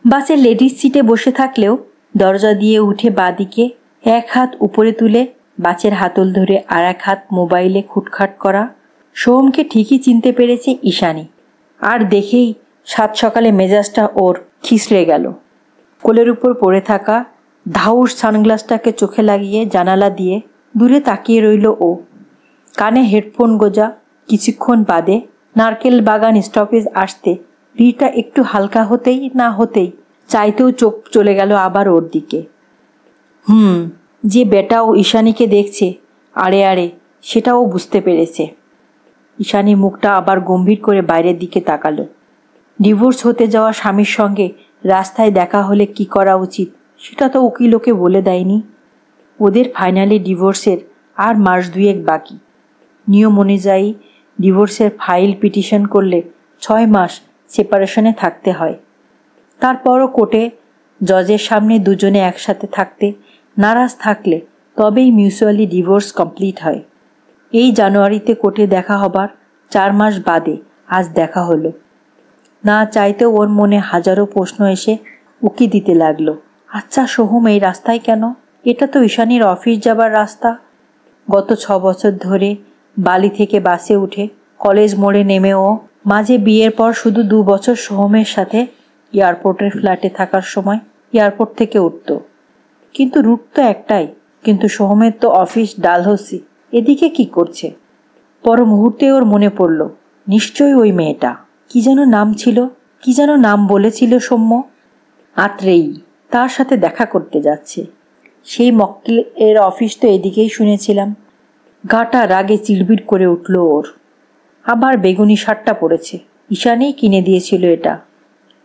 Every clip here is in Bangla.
বাসের লেডিস সিটে বসে থাকলেও দরজা দিয়ে উঠে বাঁদিকে এক হাত উপরে তুলে বাসের হাতল ধরে আর এক হাত মোবাইলে খুটখাট করা সোহমকে ঠিকই চিনতে পেরেছে ঈশানী। আর দেখেই সাত সকালে মেজাজটা ওর খিসড়ে গেল। কোলের উপর পড়ে থাকা ধাউস সানগ্লাসটাকে চোখে লাগিয়ে জানালা দিয়ে দূরে তাকিয়ে রইল ও। কানে হেডফোন গোজা। কিছুক্ষণ বাদে নারকেল বাগান স্টপেজ আসতে ভিড়টা একটু হালকা হতেই না হতেই চাইতেও চোখ চলে গেল আবার ওর দিকে। যে বেটাও ঈশানীকে দেখছে আড়ে আড়ে সেটাও বুঝতে পেরেছে। ঈশানী মুখটা আবার গম্ভীর করে বাইরের দিকে তাকালো। ডিভোর্স হতে যাওয়া স্বামীর সঙ্গে রাস্তায় দেখা হলে কি করা উচিত সেটা তো উকিল ওকে বলে দেয়নি। ওদের ফাইনালি ডিভোর্সের আর মাস দুয়েক বাকি। নিয়ম অনুযায়ী ডিভোর্সের ফাইল পিটিশন করলে 6 মাস সেপারেশনে থাকতে হয়। তারপরও কোর্টে জজের সামনে দুজনে একসাথে থাকতে নারাজ থাকলে তবেই মিউচুয়ালি ডিভোর্স কমপ্লিট হয়। এই জানুয়ারিতে কোর্টে দেখা হবার 4 মাস বাদে আজ দেখা হলো। না চাইতেও ওর মনে হাজারো প্রশ্ন এসে উকি দিতে লাগলো। আচ্ছা সোহম এই রাস্তায় কেন? এটা তো ঈশানীর অফিস যাবার রাস্তা। গত 6 বছর ধরে বালি থেকে বাসে উঠে কলেজ মোড়ে নেমেও মাঝে বিয়ের পর শুধু 2 বছর সোহমের সাথে এয়ারপোর্টের ফ্ল্যাটে থাকার সময় এয়ারপোর্ট থেকে উঠত। কিন্তু রুট তো একটাই। কিন্তু সোহমের তো অফিস ডালহৌসি। এদিকে কি করছে? পর মুহূর্তে ওর মনে পড়ল নিশ্চয়ই ওই মেয়েটা। কি যেন নাম ছিল, কি যেন নাম বলেছিল সৌম্য। আত্রেয়ী। তার সাথে দেখা করতে যাচ্ছে। সেই মক্কেলের অফিস তো এদিকেই শুনেছিলাম। গাটা রাগে চিড়বিড় করে উঠল ওর। আবার বেগুনি শার্টটা পরেছে। ঈশানীই কিনে দিয়েছিল এটা।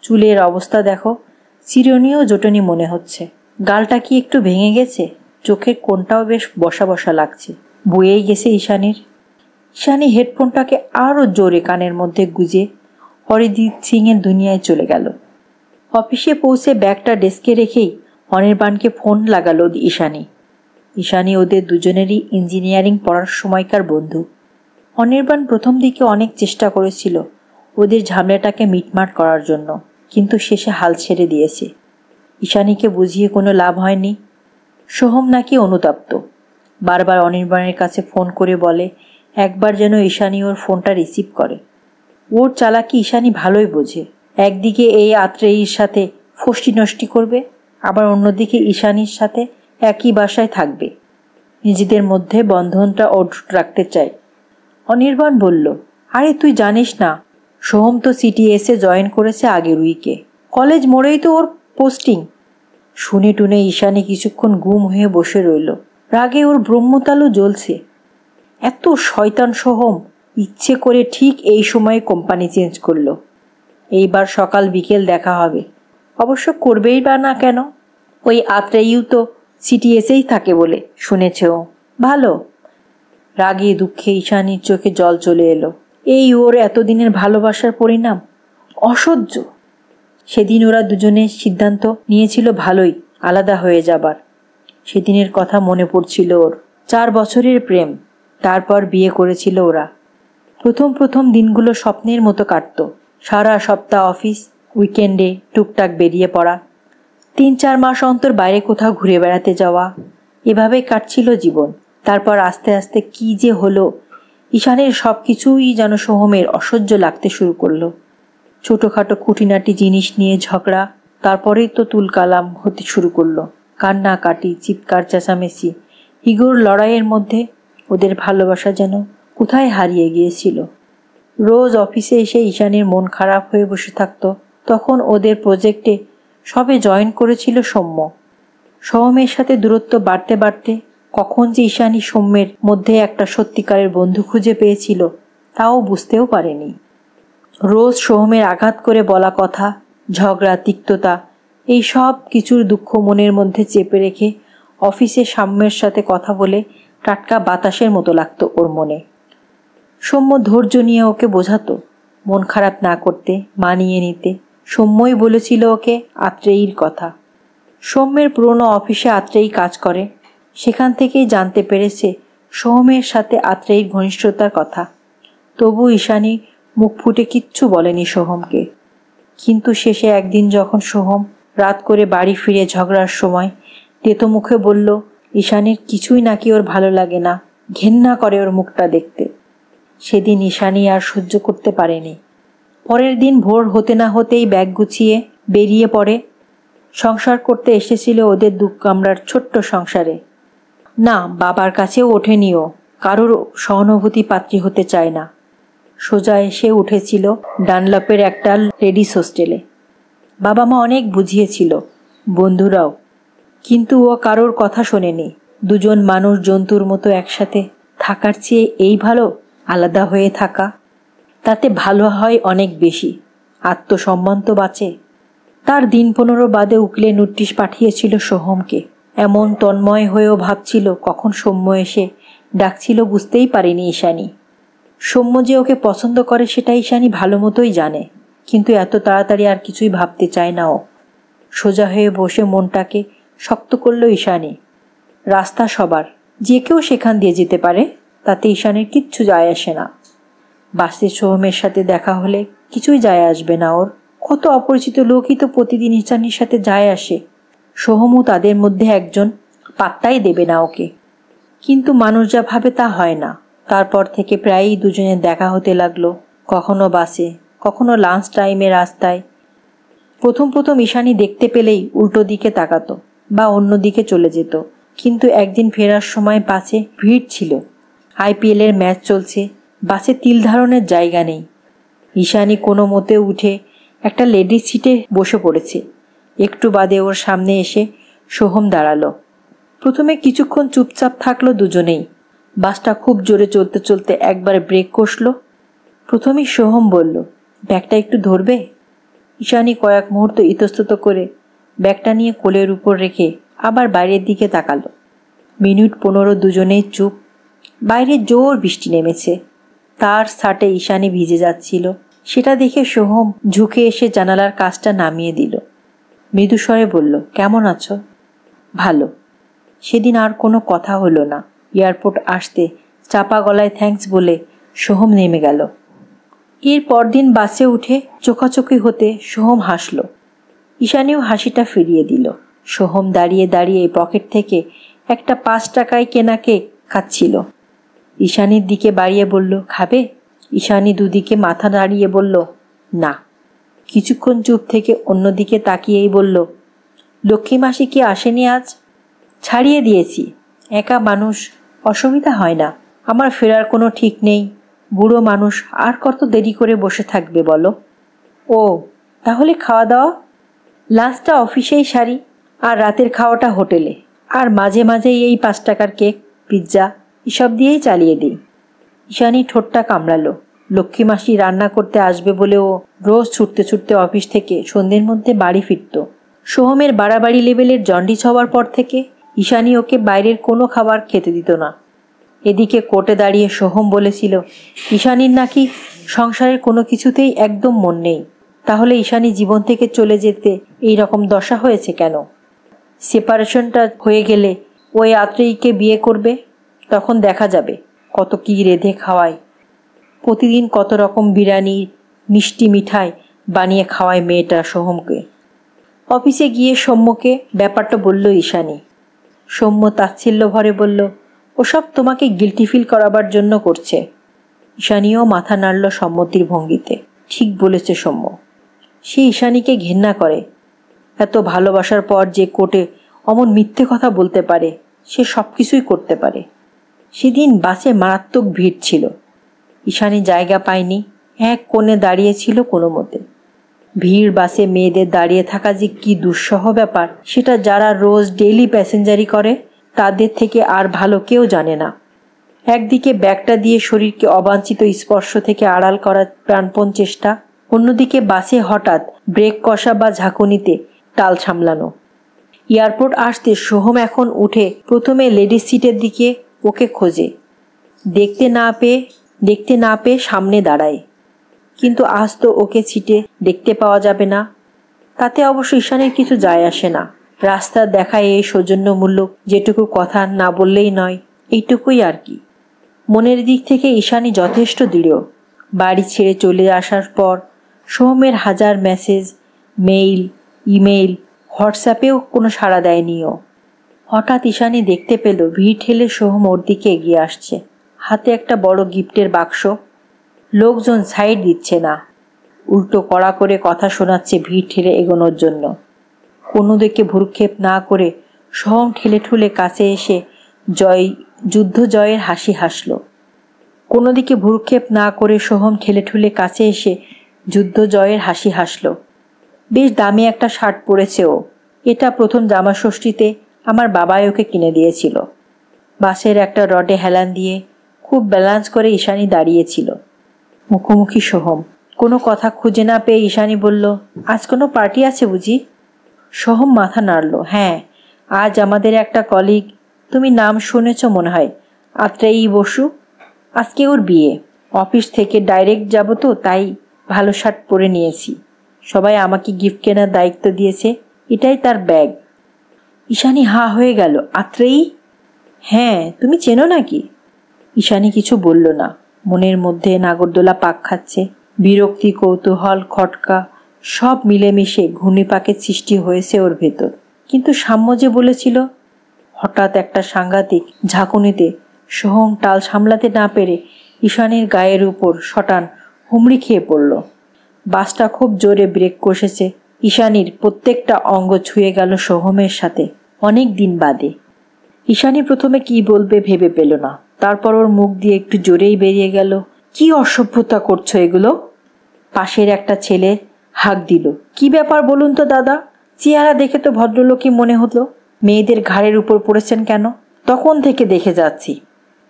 চুলের অবস্থা দেখো, চিরুনিও জোটনি মনে হচ্ছে। গালটা কি একটু ভেঙে গেছে? চোখের কোণটাও বেশ বসা বসা লাগছে। বয়েই গেছে ঈশানীর। ঈশানী হেডফোনটাকে আরও জোরে কানের মধ্যে গুজে অরিজিৎ সিংয়ের দুনিয়ায় চলে গেল। অফিসে পৌঁছে ব্যাগটা ডেস্কে রেখেই অনির্বাণকে ফোন লাগালো ঈশানী। ঈশানী ওদের দুজনেরই ইঞ্জিনিয়ারিং পড়ার সময়কার বন্ধু। অনির্বাণ প্রথম দিকে অনেক চেষ্টা করেছিল ওদের ঝামেলাটাকে মিটমাট করার জন্য, কিন্তু শেষে হাল ছেড়ে দিয়েছে। ঈশানীকে বুঝিয়ে কোনো লাভ হয়নি। সোহম নাকি অনুতপ্ত। বারবার অনির্বাণের কাছে ফোন করে বলে একবার যেন ঈশানী ওর ফোনটা রিসিভ করে। ওর চালাকি ঈশানী ভালোই বোঝে। একদিকে এই আত্রেয়ীর সাথে ফষ্টি নষ্টি করবে, আবার অন্যদিকে ঈশানীর সাথে একই বাসায় থাকবে। নিজেদের মধ্যে বন্ধনটা অটুট রাখতে চায়। অনির্বাণ বলল, আরে তুই জানিস না, সোহম তো সিটিএসে জয়েন করেছে আগের উইকে। কলেজ মোড়েই তো ওর পোস্টিং। শুনে টুনে ঈশানী কিছুক্ষণ গুম হয়ে বসে রইল। রাগে ওর ব্রহ্মতালু জ্বলছে। এত শয়তান সোহম ইচ্ছে করে ঠিক এই সময়ে কোম্পানি চেঞ্জ করলো। এইবার সকাল বিকেল দেখা হবে। অবশ্য করবেই বা না কেন? ওই আত্রেয়ীও তো সিটিএসেই থাকে বলে শুনেছে ও। ভালো। রাগে দুঃখে ঈশানীর চোখে জল চলে এলো। এই ওর এতদিনের ভালোবাসার পরিণাম। অসহ্য। সেদিন ওরা দুজনে সিদ্ধান্ত নিয়েছিল ভালোই আলাদা হয়ে যাবার। সেদিনের কথা মনে পড়ছিল ওর। 4 বছরের প্রেম, তারপর বিয়ে করেছিল ওরা। প্রথম দিনগুলো স্বপ্নের মতো কাটত। সারা সপ্তাহ অফিস, উইকেন্ডে টুকটাক বেরিয়ে পড়া, 3-4 মাস অন্তর বাইরে কোথাও ঘুরে বেড়াতে যাওয়া, এভাবেই কাটছিল জীবন। তারপর আস্তে আস্তে কি যে হলো, ঈশানের সব কিছুই যেন সোহমের অসহ্য লাগতে শুরু করলো। ছোটোখাটো খুঁটিনাটি জিনিস নিয়ে ঝগড়া, তারপরেই তো তুলকালাম হতে শুরু করলো। কান্নাকাটি, চিৎকার চেঁচামেচি, ইগোর লড়াইয়ের মধ্যে ওদের ভালোবাসা যেন কোথায় হারিয়ে গিয়েছিল। রোজ অফিসে এসে ঈশানীর মন খারাপ হয়ে বসে থাকতো। তখন ওদের প্রজেক্টে সবে জয়েন করেছিল সৌম্য। সোহমের সাথে দূরত্ব বাড়তে বাড়তে কখন যে ঈশানী সৌম্যের মধ্যে একটা সত্যিকারের বন্ধু খুঁজে পেয়েছিল তাও বুঝতেও পারেনি। রোজ সোহমের আঘাত করে বলা কথা, ঝগড়া, তিক্ততা, এই সব কিছুর দুঃখ মনের মধ্যে চেপে রেখে অফিসে সাম্যের সাথে কথা বলে টাটকা বাতাসের মতো লাগতো ওর মনে। সৌম্য ধৈর্য নিয়ে ওকে বোঝাতো মন খারাপ না করতে, মানিয়ে নিতে। সৌম্যই বলেছিল ওকে আত্রেয়ীর কথা। সৌম্যের পুরনো অফিসে আত্রেয়ী কাজ করে। সেখান থেকেই জানতে পেরেছে সোহমের সাথে আত্রেয়ীর ঘনিষ্ঠতার কথা। তবু ঈশানী মুখ ফুটে কিচ্ছু বলেনি সোহমকে। কিন্তু শেষে একদিন যখন সোহম রাত করে বাড়ি ফিরে ঝগড়ার সময় তেতো মুখে বলল ঈশানীর কিছুই নাকি ওর ভালো লাগে না, ঘেন্না করে ওর মুখটা দেখতে, সেদিন ঈশানী আর সহ্য করতে পারেনি। পরের দিন ভোর হতে না হতেই ব্যাগ গুছিয়ে বেরিয়ে পড়ে। সংসার করতে এসেছিল ওদের 2 কামরার ছোট্ট সংসারে। না, বাবার কাছেও ওঠেনিও, কারোর সহানুভূতি পাত্রী হতে চায় না। সোজা এসে উঠেছিল ডানলপের একটা লেডিস হোস্টেলে। বাবা মা অনেক বুঝিয়েছিল, বন্ধুরাও, কিন্তু ও কারোর কথা শোনেনি। দুজন মানুষ জন্তুর মতো একসাথে থাকার চেয়ে এই ভালো আলাদা হয়ে থাকা, তাতে ভালো হয় অনেক বেশি, আত্মসম্মান তো বাঁচে। তার দিন 15 বাদে উকিলে নোটিশ পাঠিয়েছিল সোহমকে। এমন তন্ময় হয়েও ভাবছিল কখন সৌম্য এসে ডাকছিল বুঝতেই পারেনি ঈশানী। সৌম্য যে ওকে পছন্দ করে সেটা ঈশানী ভালো মতোই জানে, কিন্তু এত তাড়াতাড়ি আর কিছুই ভাবতে চায় না ও। সোজা হয়ে বসে মনটাকে শক্ত করল ঈশানী। রাস্তা সবার, যে কেউ সেখান দিয়ে যেতে পারে, তাতে ঈশানীর কিচ্ছু যায় আসে না। বাসে সোহমের সাথে দেখা হলে কিছুই যায় আসবে না ওর। কত অপরিচিত লোকই তো প্রতিদিন ঈশানীর সাথে যায় আসে। সোহমও তাদের মধ্যে একজন, পাত্তাই দেবে না ওকে। কিন্তু মানুষ যা ভাবে তা হয় না। তারপর থেকে প্রায়ই দুজনের দেখা হতে লাগলো, কখনো বাসে, কখনো লাঞ্চ টাইমে রাস্তায়। প্রথম ঈশানী দেখতে পেলেই উল্টো দিকে তাকাতো বা অন্য দিকে চলে যেত। কিন্তু একদিন ফেরার সময় বাসে ভিড় ছিল, IPL এর ম্যাচ চলছে, বাসে তিল ধারণের জায়গা নেই। ঈশানী কোনো মতে উঠে একটা লেডিস সিটে বসে পড়েছে। একটু বাদে ওর সামনে এসে সোহম দাঁড়ালো। প্রথমে কিছুক্ষণ চুপচাপ থাকলো দুজনেই। বাসটা খুব জোরে চলতে চলতে একবার ব্রেক কষল। প্রথমেই সোহম বলল, ব্যাগটা একটু ধরবে? ঈশানী কয়েক মুহূর্ত ইতস্তত করে ব্যাগটা নিয়ে কোলের উপর রেখে আবার বাইরের দিকে তাকালো। মিনিট 15 দুজনেই চুপ। বাইরে জোর বৃষ্টি নেমেছে। তার শার্টে ঈশানী ভিজে যাচ্ছিল, সেটা দেখে সোহম ঝুঁকে এসে জানালার কাজটা নামিয়ে দিল। মৃদুস্বরে বলল, কেমন আছো? ভালো। সেদিন আর কোনো কথা হলো না। এয়ারপোর্ট আসতে চাপা গলায় থ্যাঙ্কস বলে সোহম নেমে গেল। এর পরদিন বাসে উঠে চোখাচোখি হতে সোহম হাসল। ঈশানীও হাসিটা ফিরিয়ে দিল। সোহম দাঁড়িয়ে দাঁড়িয়ে পকেট থেকে একটা 5 টাকায় কেনা কেক খাচ্ছিল। ঈশানীর দিকে বাড়িয়ে বলল, খাবে? ঈশানী দুদিকে মাথা নাড়িয়ে বলল, না। কিছুক্ষণ চুপ থেকে অন্যদিকে তাকিয়েই বলল, লক্ষ্মী মাসি কি আসেনি আজ? ছাড়িয়ে দিয়েছি, একা মানুষ, অসুবিধা হয় না। আমার ফেরার কোনো ঠিক নেই। বুড়ো মানুষ আর কত দেরি করে বসে থাকবে বলো? ও, তাহলে খাওয়া দাওয়া? লাঞ্চটা অফিসেই সারি, আর রাতের খাওয়াটা হোটেলে, আর মাঝে মাঝেই এই 5 টাকার কেক, পিৎজা এসব দিয়েই চালিয়ে দিই। ঈশানী ঠোঁটটা কামড়ালো। লক্ষ্মী মাসি রান্না করতে আসবে বলে ও রোজ ছুটতে ছুটতে অফিস থেকে সন্ধ্যের মধ্যে বাড়ি ফিরত। সোহমের বাড়াবাড়ি লেভেলের জন্ডিস হওয়ার পর থেকে ঈশানী ওকে বাইরের কোনো খাবার খেতে দিত না। এদিকে কোর্টে দাঁড়িয়ে সোহম বলেছিল ঈশানীর নাকি সংসারের কোনো কিছুতেই একদম মন নেই। তাহলে ঈশানী জীবন থেকে চলে যেতে এই রকম দশা হয়েছে কেন? সেপারেশনটা হয়ে গেলে ওই আত্রেয়ীকে বিয়ে করবে, তখন দেখা যাবে কত কী রেঁধে খাওয়ায়। প্রতিদিন কত রকম বিরিয়ানি, মিষ্টি মিঠাই বানিয়ে খাওয়ায় মেয়েটা সোহমকে। অফিসে গিয়ে সৌম্যকে ব্যাপারটা বলল ঈশানী। সৌম্য তাচ্ছিল্য ভরে বলল, ওসব তোমাকে গিল্টি ফিল করাবার জন্য করছে। ঈশানীও মাথা নাড়ল সম্মতির ভঙ্গিতে। ঠিক বলেছে সৌম্য। সে ঈশানীকে ঘেন্না করে। এত ভালোবাসার পর যে কোর্টে অমন মিথ্যে কথা বলতে পারে, সে সব কিছুই করতে পারে। সেদিন বাসে মারাত্মক ভিড় ছিল। ঈশানী জায়গা পায়নি, এক কোণে দাঁড়িয়েছিল কোনো মতে। ভিড় বাসে মেয়েদের দাঁড়িয়ে থাকা যে কি দুঃসহ ব্যাপার, সেটা যারা রোজ ডেইলি প্যাসেঞ্জারি করে তাদের থেকে আর ভালো কেউ জানে না। একদিকে ব্যাগটা দিয়ে শরীরকে অবাঞ্ছিত স্পর্শ থেকে আড়াল করার প্রাণপণ চেষ্টা, অন্যদিকে বাসে হঠাৎ ব্রেক কষা বা ঝাঁকুনিতে টাল সামলানো। এয়ারপোর্ট আসতে সোহম এখন উঠে প্রথমে লেডিস সিটের দিকে ওকে খোঁজে। দেখতে না পেয়ে সামনে দাঁড়ায়। কিন্তু আজ তো ওকে সিটে দেখতে পাওয়া যাবে না। তাতে অবশ্য ঈশানীর কিছু যায় আসে না। রাস্তার দেখায় এই সৌজন্যমূলক যেটুকু কথা না বললেই নয়, এইটুকুই আর কি। মনের দিক থেকে ঈশানী যথেষ্ট দৃঢ়। বাড়ি ছেড়ে চলে আসার পর সোহমের হাজার মেসেজ, মেইল, ইমেইল, হোয়াটসঅ্যাপেও কোনো সাড়া দেয়নি ও। হঠাৎ ঈশানী দেখতে পেল ভিড় ঠেলে সোহম ওর দিকে এগিয়ে আসছে, হাতে একটা বড় গিফটের বাক্স। লোকজন সাইড দিচ্ছে না, উল্টো কড়া করে কথা শোনাচ্ছে ভিড় ঠেলে এগোনোর জন্য। কোনো দিকে ভ্রুক্ষেপ না করে সোহম ঠেলে ঠুলে কাছে এসে যুদ্ধ জয়ের হাসি হাসল। কোনো দিকে ভ্রুক্ষেপ না করে সোহম ঠেলে ঠুলে কাছে এসে যুদ্ধ জয়ের হাসি হাসল। বেশ দামি একটা শার্ট পরেছে ও। এটা প্রথম জামাষষ্ঠীতে আমার বাবাই ওকে কিনে দিয়েছিল। বাসের একটা রডে হেলান দিয়ে খুব ব্যালেন্স করে ঈশানী দাঁড়িয়েছিল। মুখোমুখি সোহম। কোনো কথা খুঁজে না পেয়ে ঈশানী বলল, আজ কোনো পার্টি আছে বুঝি? সোহম মাথা নাড়ল। হ্যাঁ, আজ আমাদের একটা কলিগ, তুমি নাম শুনেছ মনে হয়, আত্রেয়ী বসু, আজকে ওর বিয়ে। অফিস থেকে ডাইরেক্ট যাব তো, তাই ভালো শার্ট পরে নিয়েছি। সবাই আমাকে গিফট কেনার দায়িত্ব দিয়েছে, এটাই তার ব্যাগ। ঈশানী হা হয়ে গেল। আত্রেয়ী? হ্যাঁ, তুমি চেনো নাকি? ঈশানী কিছু বলল না। মনের মধ্যে নাগরদোলা পাক খাচ্ছে। বিরক্তি, কৌতূহল, খটকা সব মিলেমিশে ঘূর্ণিপাকের সৃষ্টি হয়েছে ওর ভেতর। কিন্তু সাম্য যে বলেছিল। হঠাৎ একটা সাংঘাতিক ঝাঁকুনিতে সোহম টাল সামলাতে না পেরে ঈশানীর গায়ের উপর শটান হুমড়ি খেয়ে পড়ল। বাসটা খুব জোরে ব্রেক কষেছে। ঈশানীর প্রত্যেকটা অঙ্গ ছুঁয়ে গেল সোহমের সাথে অনেক দিন বাদে। ঈশানী প্রথমে কি বলবে ভেবে পেল না। তারপর ওর মুখ দিয়ে একটু জোরেই বেরিয়ে গেল, কি অসভ্যতা করছো এগুলো? পাশের একটা ছেলে হাঁক দিল, কি ব্যাপার বলুন তো দাদা? চেহারা দেখে তো ভদ্রলোকই মনে হলো। মেয়েদের ঘাড়ের উপর পড়েছেন কেন? তখন থেকে দেখে যাচ্ছি।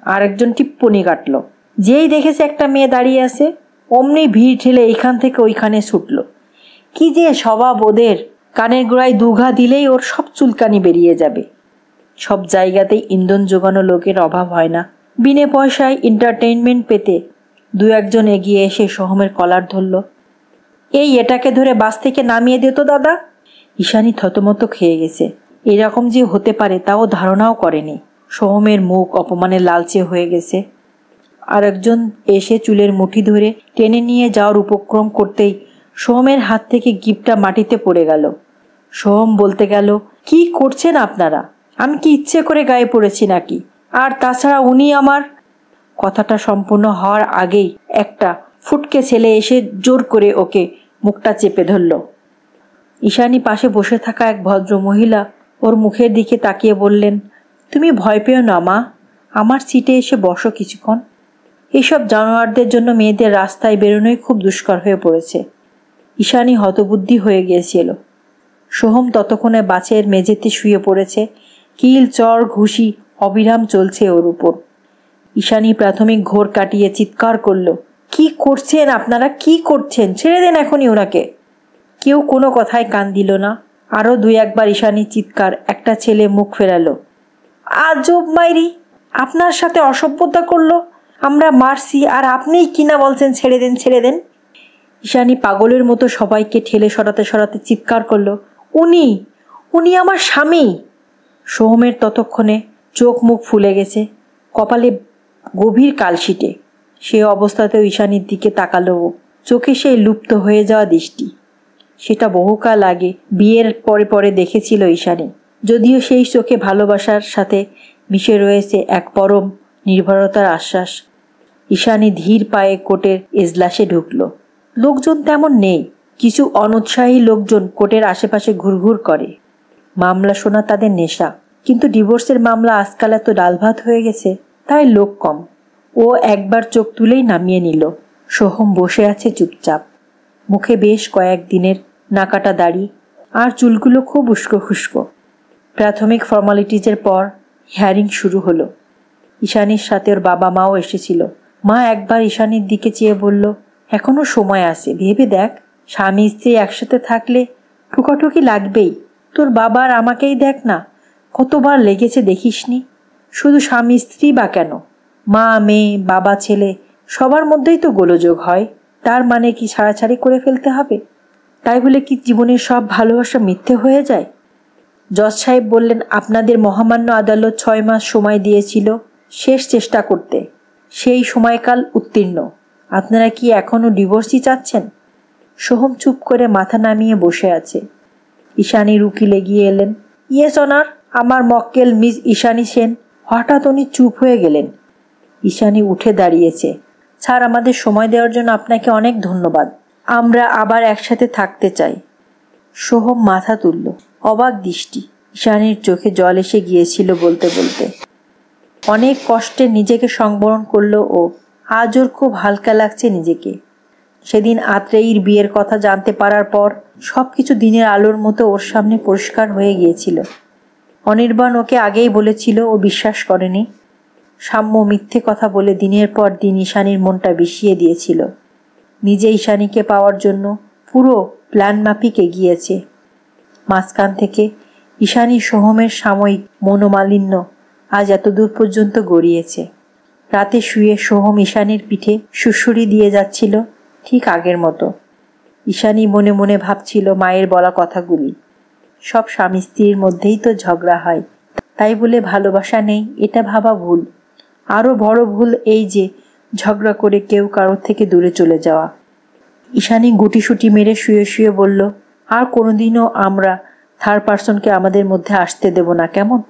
আরেকজন টিপ্পনি কাটল, যেই দেখেছে একটা মেয়ে দাঁড়িয়ে আছে অমনি ভিড় ঠেলে এইখান থেকে ওইখানে ছুটল। কি যে স্বভাব ওদের! কানের গোড়ায় দুঘা দিলেই ওর সব চুলকানি বেরিয়ে যাবে। সব জায়গাতেই ইন্ধন জোগানো লোকের অভাব হয় না। বিনে পয়সায় এন্টারটেইনমেন্ট পেতে দু একজন এগিয়ে এসে সোহমের কলার ধরল। এটাকে ধরে বাস থেকে নামিয়ে দিত দাদা। ঈশানী থতমত খেয়ে গেছে। এরকম যে হতে পারে তাও ধারণাও করেনি। সোহমের মুখ অপমানে লালচে হয়ে গেছে। আরেকজন এসে চুলের মুঠি ধরে টেনে নিয়ে যাওয়ার উপক্রম করতেই সোহমের হাত থেকে গিফটটা মাটিতে পড়ে গেল। সোহম বলতে গেল, কি করছেন আপনারা? আমি কি ইচ্ছে করে গায়ে পড়েছি নাকি? আর তাছাড়া উনি আমার... কথাটা সম্পূর্ণ হওয়ার আগেই একটা ফুটকে ছেলে এসে জোর করে ওকে মুখটা চেপে ধরল। ঈশানী পাশে বসে থাকা এক ভদ্র মহিলা ওর মুখের দিকে তাকিয়ে বললেন, তুমি ভয় পেও না মা, আমার সিটে এসে বসো কিছুক্ষণ। এইসব জানোয়ারদের জন্য মেয়েদের রাস্তায় বেরোনোই খুব দুষ্কর হয়ে পড়েছে। ঈশানী হতবুদ্ধি হয়ে গিয়েছিল। সোহম ততক্ষণে বাসের মেঝেতে শুয়ে পড়েছে। কিল, চর, ঘুষি অবিরাম চলছে ওর উপর। ঈশানী প্রাথমিক ঘোর কাটিয়ে চিৎকার করল, কি করছেন আপনারা? কি করছেন? ছেড়ে দেন এখনই ওনাকে। কেউ কোনো কথায় কান দিল না। আরও দুই একবার ঈশানীর চিৎকার। একটা ছেলে মুখ ফেরালো, আজব মাইরি, আপনার সাথে অসভ্যতা করলো, আমরা মারছি আর আপনিই কিনা বলছেন ছেড়ে দেন ছেড়ে দেন। ঈশানী পাগলের মতো সবাইকে ঠেলে সরাতে সরাতে চিৎকার করলো, উনি উনি আমার স্বামী। সোহমের ততক্ষণে চোখ মুখ ফুলে গেছে, কপালে গভীর কালশিটে। সে অবস্থাতেও ঈশানীর দিকে তাকালো। চোখে সেই লুপ্ত হয়ে যাওয়া দৃষ্টি, সেটা বহুকাল আগে বিয়ের পরে পরে দেখেছিল ঈশানী। যদিও সেই চোখে ভালোবাসার সাথে মিশে রয়েছে এক পরম নির্ভরতার আশ্বাস। ঈশানী ধীর পায়ে কোর্টের এজলাসে ঢুকল। লোকজন তেমন নেই। কিছু অনুৎসাহী লোকজন কোর্টের আশেপাশে ঘুরঘুর করে। মামলা শোনা তাদের নেশা, কিন্তু ডিভোর্সের মামলা আজকাল এত ডালভাত হয়ে গেছে, তাই লোক কম। ও একবার চোখ তুলেই নামিয়ে নিল। সোহম বসে আছে চুপচাপ, মুখে বেশ কয়েকদিনের নাকাটা দাড়ি, আর চুলগুলো খুব উস্কো খুস্কো। প্রাথমিক ফর্মালিটিজের পর হিয়ারিং শুরু হলো। ঈশানীর সাথে ওর বাবা মাও এসেছিল। মা একবার ঈশানীর দিকে চেয়ে বলল, এখনো সময় আছে, ভেবে দেখ, স্বামী স্ত্রী একসাথে থাকলে ঠুকাঠুকি লাগবেই। তোর বাবার আমাকেই দেখ না, কতবার লেগেছে দেখিসনি? শুধু স্বামী স্ত্রী বা কেন, মা মেয়ে, বাবা ছেলে সবার মধ্যেই তো গোলযোগ হয়। তার মানে কি ছাড়াছাড়ি করে ফেলতে হবে? তাই বলে কি জীবনের সব ভালোবাসা মিথ্যে হয়ে যায়? জজ সাহেব বললেন, আপনাদের মহামান্য আদালত 6 মাস সময় দিয়েছিল শেষ চেষ্টা করতে। সেই সময়কাল উত্তীর্ণ। আপনারা কি এখনও ডিভোর্সই চাচ্ছেন? সোহম চুপ করে মাথা নামিয়ে বসে আছে। ঈশানীর উকিল এগিয়ে এলেন। ইয়েস অনার, আমার মক্কেল মিস ঈশানী সেন। হঠাৎ উনি চুপ হয়ে গেলেন। ঈশানী উঠে দাঁড়িয়েছে। স্যার, আমাদের সময় দেওয়ার জন্য আপনাকে অনেক ধন্যবাদ। আমরা আবার একসাথে থাকতে চাই। সোহম মাথা তুলল, অবাক দৃষ্টি। ঈশানীর চোখে জল এসে গিয়েছিল বলতে বলতে। অনেক কষ্টে নিজেকে সংবরণ করলো ও। আজ ওর খুব হালকা লাগছে নিজেকে। সেদিন আত্রেয়ীর বিয়ের কথা জানতে পারার পর সবকিছু দিনের আলোর মতো ওর সামনে পরিষ্কার হয়ে গিয়েছিল। অনির্বাণ ওকে আগেই বলেছিল, ও বিশ্বাস করেনি। সাম্য মিথ্যে কথা বলে দিনের পর দিন ঈশানীর মনটা বিষিয়ে দিয়েছিল। নিজে ঈশানীকে পাওয়ার জন্য পুরো প্ল্যান মাফিক এগিয়েছে। মাঝখান থেকে ঈশানী সোহমের সাময়িক মনোমালিন্য আজ এতদূর পর্যন্ত গড়িয়েছে। রাতে শুয়ে সোহম ঈশানীর পিঠে সুড়সুড়ি দিয়ে যাচ্ছিল, ঠিক আগের মতো। ঈশানী মনে মনে ভাবছিল মায়ের বলা কথাগুলি। সব স্বামী স্ত্রীর মধ্যেই তো ঝগড়া হয়, তাই বলে ভালোবাসা নেই, এটা ভাবা ভুল। আরও বড় ভুল এই যে ঝগড়া করে কেউ কারোর থেকে দূরে চলে যাওয়া। ঈশানী গুটিসুটি মেরে শুয়ে শুয়ে বলল, আর কোনোদিনও আমরা থার্ড পার্সনকে আমাদের মধ্যে আসতে দেব না, কেমন?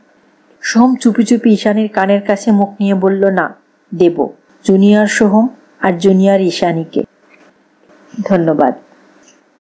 সোহম চুপি চুপি ঈশানীর কানের কাছে মুখ নিয়ে বলল, না, দেব। জুনিয়র সোহম আর জুনিয়র ঈশানীকে। ধন্যবাদ।